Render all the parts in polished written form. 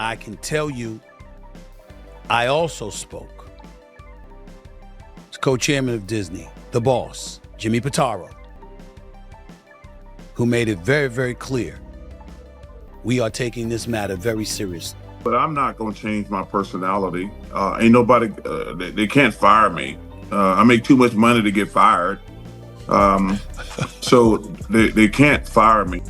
I can tell you, I also spoke as co-chairman of Disney, the boss, Jimmy Pitaro, who made it very, very clear we are taking this matter very seriously. But I'm not going to change my personality. Ain't nobody, they can't fire me. I make too much money to get fired. So they can't fire me.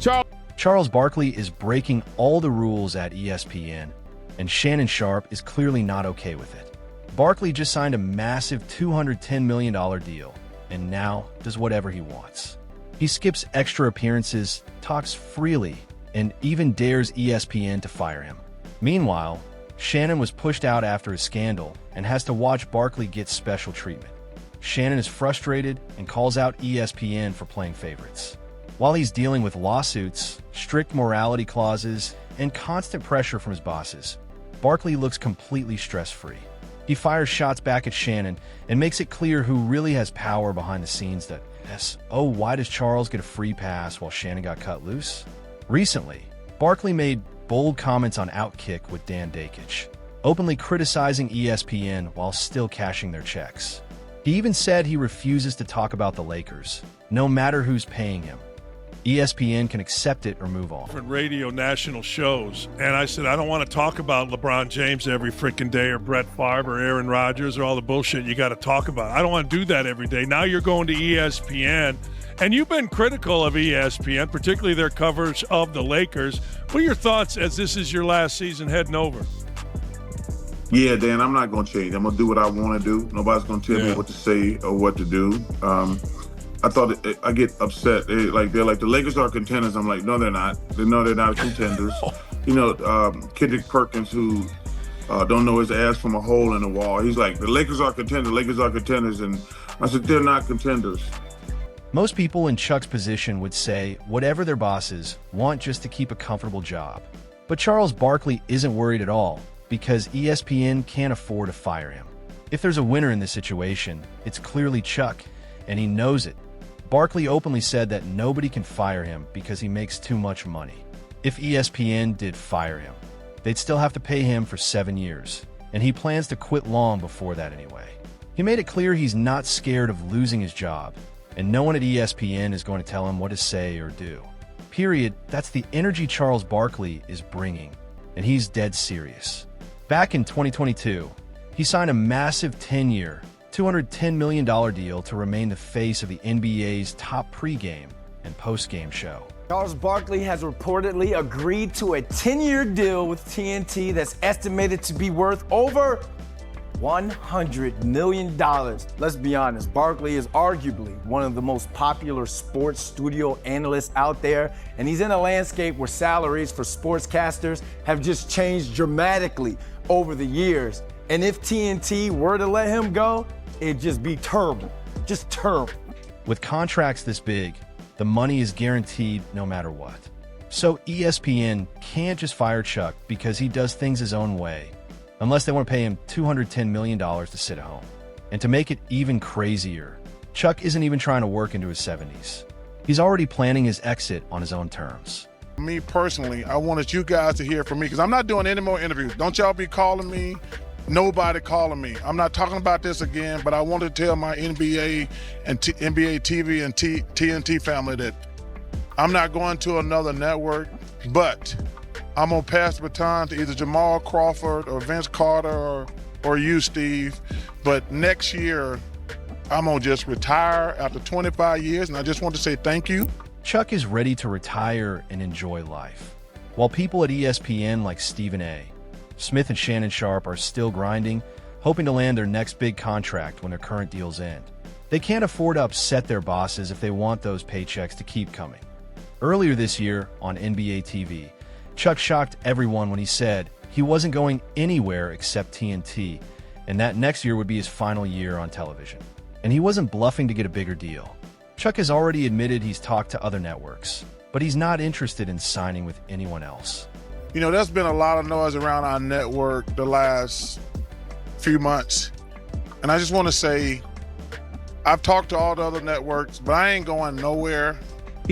Charles Barkley is breaking all the rules at ESPN, and Shannon Sharpe is clearly not okay with it. Barkley just signed a massive $210 million deal, and now does whatever he wants. He skips extra appearances, talks freely, and even dares ESPN to fire him. Meanwhile, Shannon was pushed out after a scandal and has to watch Barkley get special treatment. Shannon is frustrated and calls out ESPN for playing favorites. While he's dealing with lawsuits, strict morality clauses, and constant pressure from his bosses, Barkley looks completely stress-free. He fires shots back at Shannon and makes it clear who really has power behind the scenes. That, yes, oh, why does Charles get a free pass while Shannon got cut loose? Recently, Barkley made bold comments on Outkick with Dan Dakich, openly criticizing ESPN while still cashing their checks. He even said he refuses to talk about the Lakers, no matter who's paying him. ESPN can accept it or move on. Different radio national shows, and I said I don't want to talk about LeBron James every freaking day, or Brett Favre, or Aaron Rodgers, or all the bullshit you got to talk about. I don't want to do that every day. Now you're going to ESPN, and you've been critical of ESPN, particularly their coverage of the Lakers. What are your thoughts as this is your last season heading over? Yeah, Dan, I'm not going to change. I'm going to do what I want to do. Nobody's going to tell me what to say or what to do. I thought I get upset. They're like the Lakers are contenders. I'm like, no, they're not. No, they're not contenders. You know, Kendrick Perkins, who don't know his ass from a hole in the wall. He's like, the Lakers are contenders. Lakers are contenders, and I said, they're not contenders. Most people in Chuck's position would say whatever their bosses want just to keep a comfortable job. But Charles Barkley isn't worried at all because ESPN can't afford to fire him. If there's a winner in this situation, it's clearly Chuck, and he knows it. Barkley openly said that nobody can fire him because he makes too much money. If ESPN did fire him, they'd still have to pay him for 7 years, and he plans to quit long before that anyway. He made it clear he's not scared of losing his job, and no one at ESPN is going to tell him what to say or do. Period. That's the energy Charles Barkley is bringing, and he's dead serious. Back in 2022, he signed a massive 10-year, $210 million deal to remain the face of the NBA's top pregame and postgame show. Charles Barkley has reportedly agreed to a 10-year deal with TNT that's estimated to be worth over $100 million. Let's be honest, Barkley is arguably one of the most popular sports studio analysts out there, and he's in a landscape where salaries for sportscasters have just changed dramatically over the years. And if TNT were to let him go, it'd just be terrible. Just terrible. With contracts this big, the money is guaranteed no matter what. So ESPN can't just fire Chuck because he does things his own way, unless they want to pay him $210 million to sit at home. And to make it even crazier, Chuck isn't even trying to work into his 70s. He's already planning his exit on his own terms. Me personally, I wanted you guys to hear from me because I'm not doing any more interviews. Don't y'all be calling me. Nobody calling me. I'm not talking about this again, but I want to tell my NBA and NBA TV and TNT family that I'm not going to another network, but I'm going to pass the baton to either Jamal Crawford or Vince Carter or you, Steve. But next year, I'm going to just retire after 25 years, and I just want to say thank you. Chuck is ready to retire and enjoy life, while people at ESPN like Stephen A. Smith and Shannon Sharpe are still grinding, hoping to land their next big contract when their current deals end. They can't afford to upset their bosses if they want those paychecks to keep coming. Earlier this year on NBA TV, Chuck shocked everyone when he said he wasn't going anywhere except TNT, and that next year would be his final year on television. And he wasn't bluffing to get a bigger deal. Chuck has already admitted he's talked to other networks, but he's not interested in signing with anyone else. You know, there's been a lot of noise around our network the last few months. And I just want to say, I've talked to all the other networks, but I ain't going nowhere.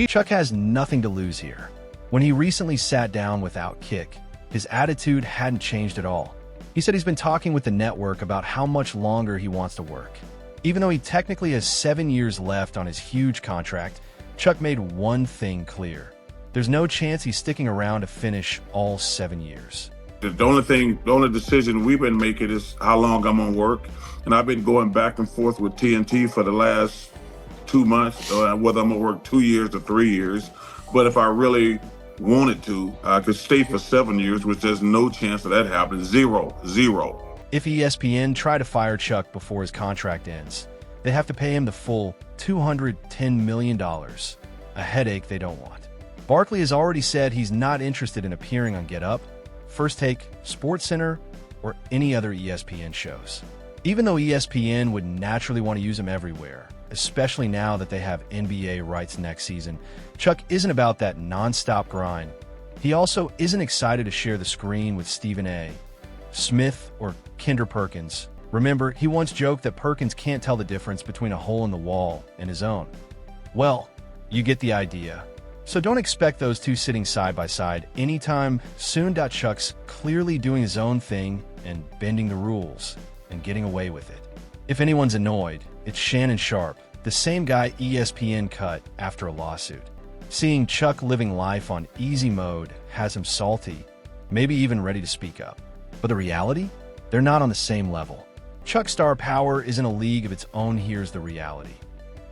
Chuck has nothing to lose here. When he recently sat down with Outkick, His attitude hadn't changed at all. He said he's been talking with the network about how much longer he wants to work. Even though he technically has 7 years left on his huge contract, Chuck made one thing clear. There's no chance he's sticking around to finish all 7 years. The only decision we've been making is how long I'm gonna work. And I've been going back and forth with TNT for the last 2 months, whether I'm gonna work 2 years or 3 years. But if I really wanted to, I could stay for 7 years, which there's no chance of that happening. Zero. If ESPN try to fire Chuck before his contract ends, they have to pay him the full $210 million, a headache they don't want. Barkley has already said he's not interested in appearing on Get Up, First Take, SportsCenter, or any other ESPN shows. Even though ESPN would naturally want to use him everywhere, especially now that they have NBA rights next season, Chuck isn't about that non-stop grind. He also isn't excited to share the screen with Stephen A. Smith or Kinder Perkins. Remember, he once joked that Perkins can't tell the difference between a hole in the wall and his own. Well, you get the idea. So don't expect those two sitting side by side anytime soon. Chuck's clearly doing his own thing and bending the rules and getting away with it. If anyone's annoyed, it's Shannon Sharpe, the same guy ESPN cut after a lawsuit. Seeing Chuck living life on easy mode has him salty, maybe even ready to speak up. But the reality? They're not on the same level. Chuck's star power is in a league of its own. Here's the reality.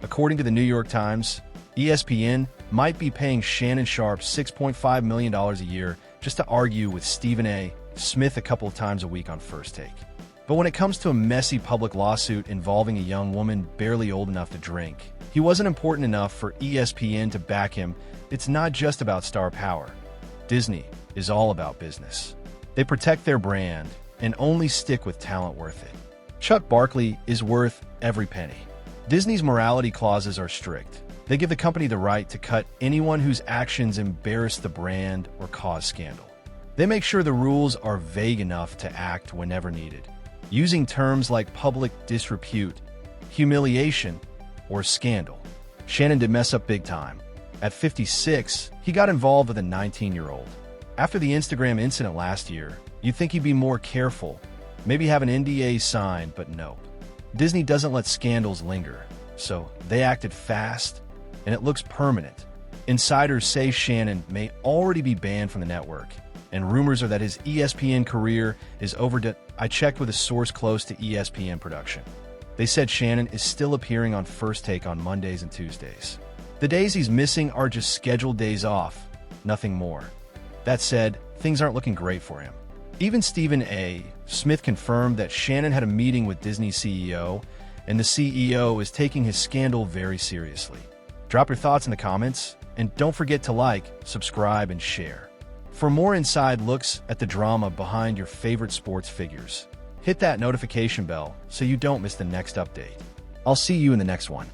According to the New York Times, ESPN might be paying Shannon Sharpe $6.5 million a year just to argue with Stephen A. Smith a couple of times a week on First Take. But when it comes to a messy public lawsuit involving a young woman barely old enough to drink, he wasn't important enough for ESPN to back him. It's not just about star power. Disney is all about business. They protect their brand and only stick with talent worth it. Chuck Barkley is worth every penny. Disney's morality clauses are strict. They give the company the right to cut anyone whose actions embarrass the brand or cause scandal. They make sure the rules are vague enough to act whenever needed, using terms like public disrepute, humiliation, or scandal. Shannon did mess up big time. At 56, he got involved with a 19-year-old. After the Instagram incident last year, you'd think he'd be more careful, maybe have an NDA signed, but nope. Disney doesn't let scandals linger, so they acted fast, and it looks permanent. Insiders say Shannon may already be banned from the network, and rumors are that his ESPN career is over. I checked with a source close to ESPN production. They said Shannon is still appearing on First Take on Mondays and Tuesdays. The days he's missing are just scheduled days off, nothing more. That said, things aren't looking great for him. Even Stephen A. Smith confirmed that Shannon had a meeting with Disney CEO, and the CEO is taking his scandal very seriously. Drop your thoughts in the comments, and don't forget to like, subscribe, and share. For more inside looks at the drama behind your favorite sports figures, hit that notification bell so you don't miss the next update. I'll see you in the next one.